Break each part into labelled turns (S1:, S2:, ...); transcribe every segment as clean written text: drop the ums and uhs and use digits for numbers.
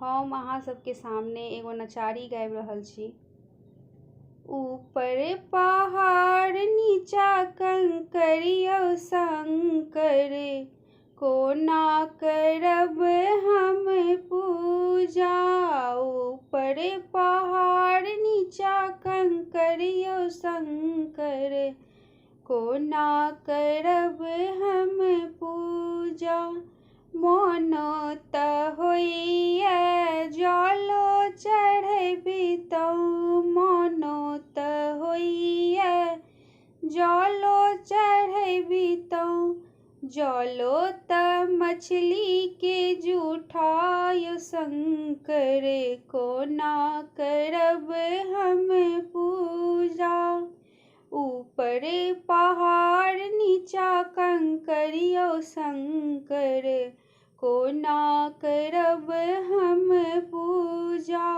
S1: हम अहाँ सबके सामने एगो नचारी गाबि रहल छी। ऊपर पहाड़ नीचा कंकरियो शंकर, कोना करब हम पूजा। ऊपर पहाड़ नीचा कंकरियो शंकर, कोना करब हम पूजा। मोनो त होइए जलो चढ़बितौ, मोनो त होइए जलो चढ़बितौ। जलो त मछली के जूठायो शंकर, कोना करब हम पूजा। ऊपर पहाड़ नीचा कंकरियो शंकर, कोना करब हम पूजा।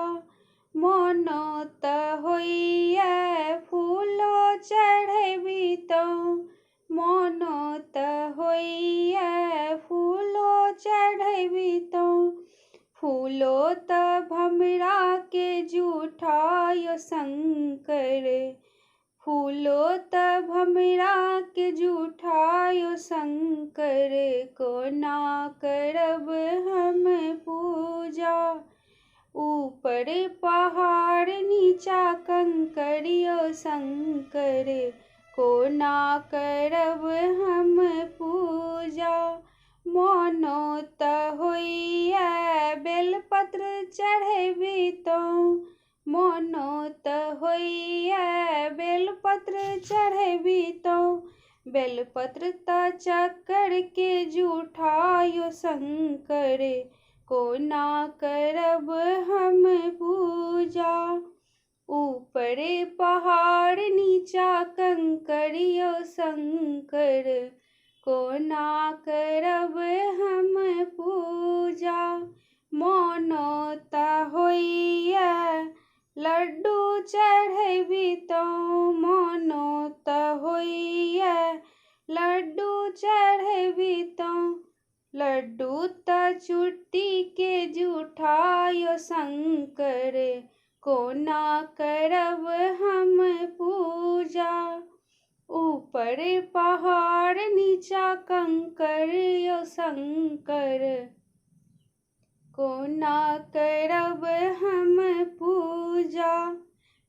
S1: मोनो त होइए फूलो चढ़बितौ, मोनो त होइए फूलो चढ़बितौ। फूलो त भमरा के जूठायो शंकर, फूलो त भमरा के जूठायो शंकर, कोना करब हम पूजा। ऊपर पहाड़ नीचा कंकरियो शंकर, कोना करब हम पूजा। मोनो त होइए बेलपत्र चढ़बितौ, मोनो त होइए बेलपत्र चढ़बितौ। बेलपत्र त चक्कर के जूठायो शंकर, कोना करब हम पूजा। ऊपर पहाड़ नीचा कंकरियो शंकर, कोना करब हम पूजा। मोनो त होइए लड्डू चढ़बितौ, मोनो त होइए लड्डू चढ़बितौ। लड्डू त चुट्टी के जूठायो शंकर, कोना करब हम पूजा। ऊपर पहाड़ नीचा कंकरियो शंकर, कोना करब हम पूजा।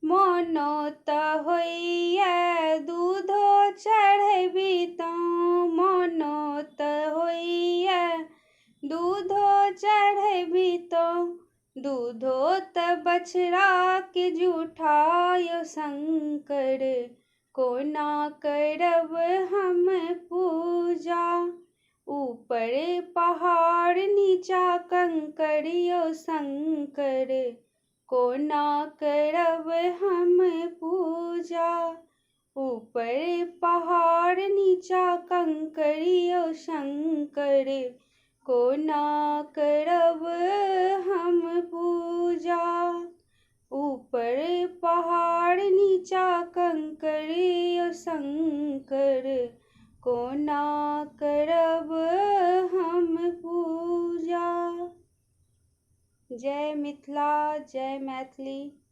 S1: मोनो त होइए दूधो चढ़बितौ, मोनो त होइए दूधो चढ़बितौ। दूधो त बछड़ा के जूठायो शंकर, कोना करब हम पूजा। ऊपर पहाड़ नीचा कंकरियो शंकर, कोना करब हम पूजा। ऊपर पहाड़ नीचा कंकरियो शंकर, कोना करब हम पूजा। ऊपर पहाड़ नीचा कंकरियो शंकर, कोना करब हम पूजा। जय मिथिला, जय मैथिली।